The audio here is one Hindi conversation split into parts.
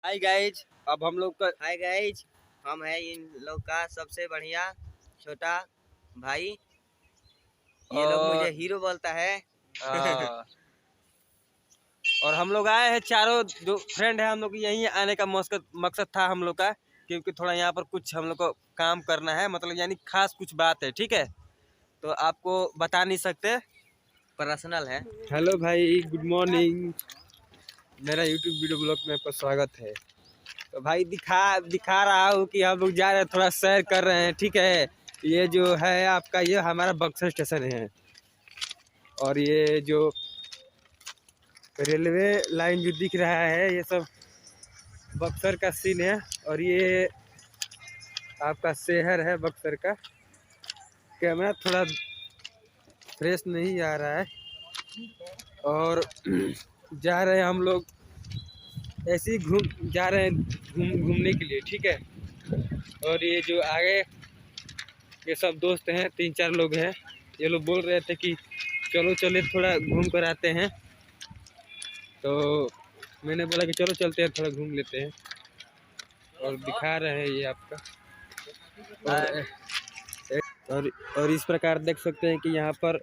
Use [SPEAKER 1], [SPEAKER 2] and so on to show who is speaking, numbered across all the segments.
[SPEAKER 1] हाय गाइज, अब हम लोग का
[SPEAKER 2] हाय गाइज, हम है इन लोग का सबसे बढ़िया छोटा भाई। ये लोग
[SPEAKER 1] और
[SPEAKER 2] मुझे हीरो बोलता है।
[SPEAKER 1] और हम लोग आए हैं, चारों जो फ्रेंड है हम लोग यहीं आने का मकसद था हम लोग का, क्योंकि थोड़ा यहाँ पर कुछ हम लोग को काम करना है, मतलब यानी खास कुछ बात है। ठीक है, तो आपको बता नहीं सकते।
[SPEAKER 2] पर्सनल है।
[SPEAKER 1] हेलो भाई, गुड मॉर्निंग। मेरा यूट्यूब वीडियो ब्लॉग में आपका स्वागत है। तो भाई दिखा रहा हूँ कि हम लोग जा रहे हैं, थोड़ा सैर कर रहे हैं। ठीक है, ये जो है आपका, ये हमारा बक्सर स्टेशन है। और ये जो रेलवे लाइन जो दिख रहा है, ये सब बक्सर का सीन है। और ये आपका शहर है बक्सर का। कैमरा थोड़ा फ्रेश नहीं आ रहा है। और जा रहे हैं हम लोग, ऐसे ही जा रहे हैं घूमने के लिए। ठीक है, और ये जो आगे ये सब दोस्त हैं, 3-4 लोग हैं। ये लोग बोल रहे थे कि चलो चले थोड़ा घूम कर आते हैं। तो मैंने बोला कि चलो चलते हैं, थोड़ा घूम लेते हैं। और दिखा रहे हैं ये आपका। और और इस प्रकार देख सकते हैं कि यहाँ पर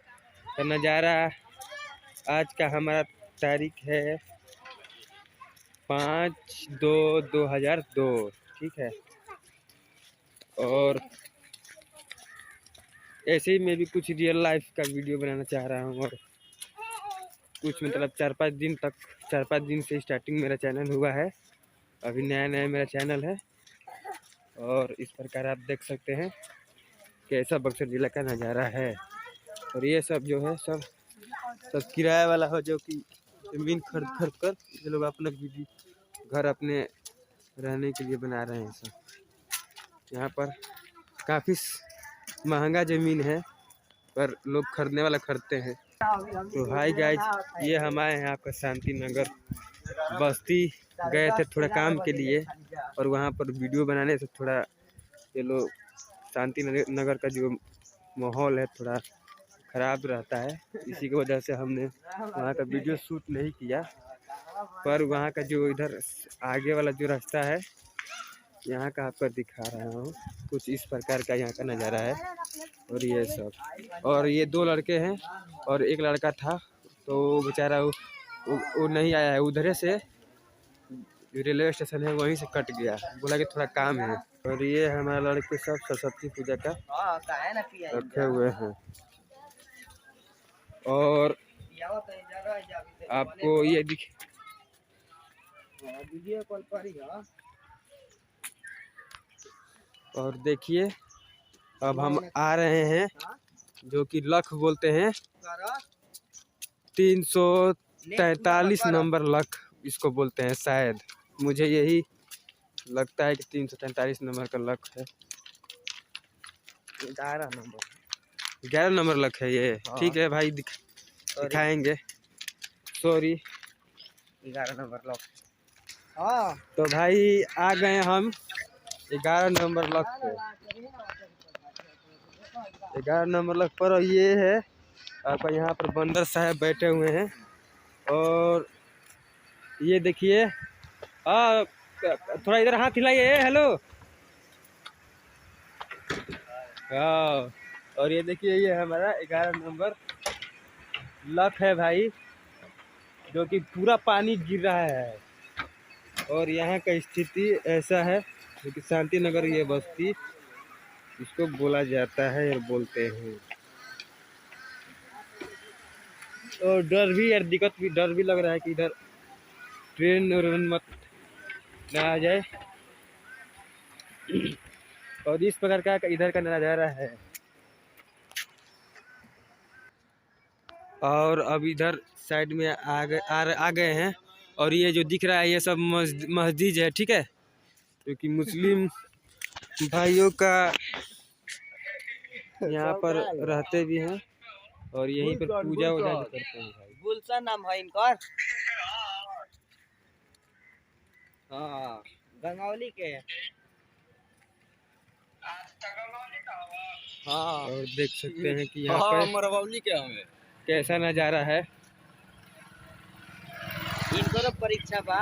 [SPEAKER 1] का नज़ारा। आज का हमारा तारीख है 5/2/2002। ठीक है, और ऐसे ही मैं भी कुछ रियल लाइफ का वीडियो बनाना चाह रहा हूँ। और कुछ मतलब 4-5 दिन से स्टार्टिंग मेरा चैनल हुआ है। अभी नया नया मेरा चैनल है। और इस प्रकार आप देख सकते हैं कैसा बक्सर जिला का नज़ारा है। और ये सब जो है सब किराया वाला हो, जो कि ज़मीन खरीद कर ये लोग अपना घर अपने रहने के लिए बना रहे हैं। सब यहाँ पर काफ़ी महंगा ज़मीन है, पर लोग खरीदने वाला खरीदते हैं। तो हाय गाइज, ये हम आए हैं आपका शांति नगर बस्ती। गए थे थोड़ा काम के लिए, और वहाँ पर वीडियो बनाने से थोड़ा ये लोग शांति नगर का जो माहौल है थोड़ा ख़राब रहता है। इसी की वजह से हमने वहाँ का वीडियो शूट नहीं किया। पर वहाँ का जो इधर आगे वाला जो रास्ता है, यहाँ का आपको दिखा रहा हूँ। कुछ इस प्रकार का यहाँ का नज़ारा है। और ये सब, और ये 2 लड़के हैं और एक लड़का था, तो बेचारा वो नहीं आया है। उधरे से रेलवे स्टेशन है, वहीं से कट गया, बोला कि थोड़ा काम है। और ये हमारे लड़के सब सरस्वती पूजा का रखे हुए हैं। और आपको ये
[SPEAKER 2] वीडियो कॉल पर ही।
[SPEAKER 1] और देखिए, अब हम आ रहे हैं, जो कि लख बोलते हैं, 343 नंबर लख इसको बोलते हैं शायद। मुझे यही लगता है कि 343 नंबर का लख है। 11 नंबर लख है ये। ठीक है भाई, दिखाएंगे। Sorry,
[SPEAKER 2] 11 number lock.
[SPEAKER 1] तो भाई आ गए हम 11 नंबर लख पे। 11 नंबर लख पर ये है आपका, यहाँ पर बंदर साहब बैठे हुए हैं। और ये देखिए, थोड़ा इधर हाथ हिलाइए। हेलो। हाँ, और ये देखिए, ये हमारा 11 नंबर लख है भाई, जो कि पूरा पानी गिर रहा है। और यहाँ का स्थिति ऐसा है, जो कि शांति नगर ये बस्ती इसको बोला जाता है और बोलते हैं। और डर भी यार, डर भी लग रहा है कि इधर ट्रेन मत ना आ जाए। और इस प्रकार का इधर का नज़ारा है। और अब इधर साइड में आ गए हैं। और ये जो दिख रहा है, ये सब मस्जिद है। ठीक है, क्योंकि मुस्लिम भाइयों का यहाँ पर रहते भी हैं, और यहीं पर पूजा वूजा भी करते हैं भाई।
[SPEAKER 2] गुलशन नाम है इनका। हाँ, गंगौली के। हाँ,
[SPEAKER 1] और देख सकते हैं कि यहाँ पर
[SPEAKER 2] मरवौली के हमें
[SPEAKER 1] कैसा नज़ारा है।
[SPEAKER 2] इनको हमरो परीक्षा बा।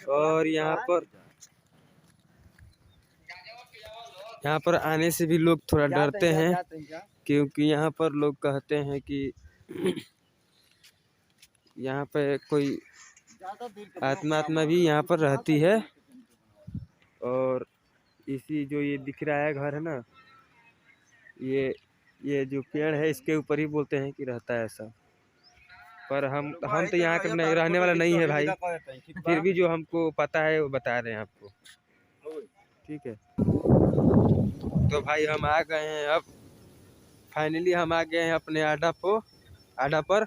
[SPEAKER 1] और यहाँ पर आने से भी लोग थोड़ा डरते हैं, क्योंकि यहाँ पर लोग कहते हैं कि यहाँ पे कोई आत्मा भी यहाँ पर रहती है। और इसी जो ये दिख रहा है घर है ना, ये जो पेड़ है इसके ऊपर ही बोलते हैं कि रहता है ऐसा। पर हम तो यहाँ के रहने वाला नहीं है भाई, फिर भी जो हमको पता है वो बता रहे हैं आपको, ठीक है। तो भाई हम आ गए हैं, अब फाइनली हम आ गए हैं अपने अड्डा पर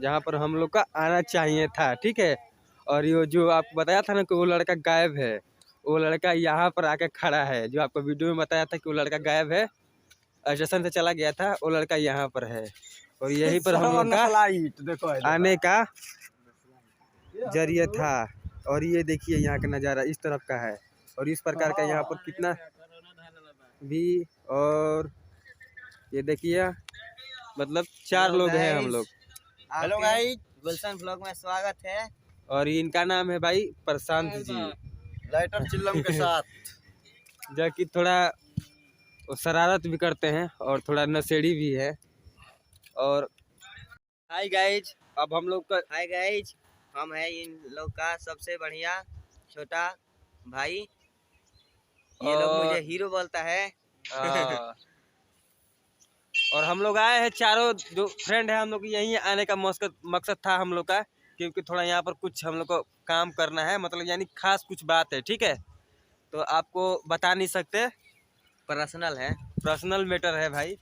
[SPEAKER 1] जहाँ पर हम लोग का आना चाहिए था, ठीक है। और ये जो आपको बताया था ना कि वो लड़का गायब है, वो लड़का यहाँ पर आके खड़ा है। जो आपको वीडियो में बताया था कि वो लड़का गायब है, स्टेशन से चला गया था, वो लड़का यहाँ पर है। और यहीं पर हम लोग का आने का जरिया था। और ये देखिए यहाँ का नज़ारा इस तरफ का है, और इस प्रकार का यहाँ पर कितना भी। और ये देखिए मतलब 4 लोग हैं हम लोग।
[SPEAKER 2] हेलो गाइस, गुलशन ब्लॉग में स्वागत है।
[SPEAKER 1] और इनका नाम है भाई प्रशांत जी,
[SPEAKER 2] लाइटर चिल्लम के साथ,
[SPEAKER 1] जो कि थोड़ा शरारत भी करते हैं और थोड़ा नशेड़ी भी है। और हाय गाइज, अब हम लोग का
[SPEAKER 2] हाय गाइस, हम है इन लोग का सबसे बढ़िया छोटा भाई। ये लोग मुझे हीरो बोलता है।
[SPEAKER 1] और हम लोग आए हैं चारों जो फ्रेंड है, हम लोग यहीं आने का मकसद था हम लोग का, क्योंकि थोड़ा यहाँ पर कुछ हम लोग को काम करना है, मतलब यानी खास कुछ बात है, ठीक है। तो आपको बता नहीं सकते, पर्सनल मैटर है भाई।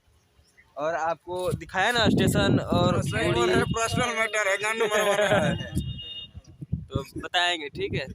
[SPEAKER 1] और आपको दिखाया ना स्टेशन और
[SPEAKER 2] पर्सनल मैटर है,
[SPEAKER 1] तो बताएंगे, ठीक है।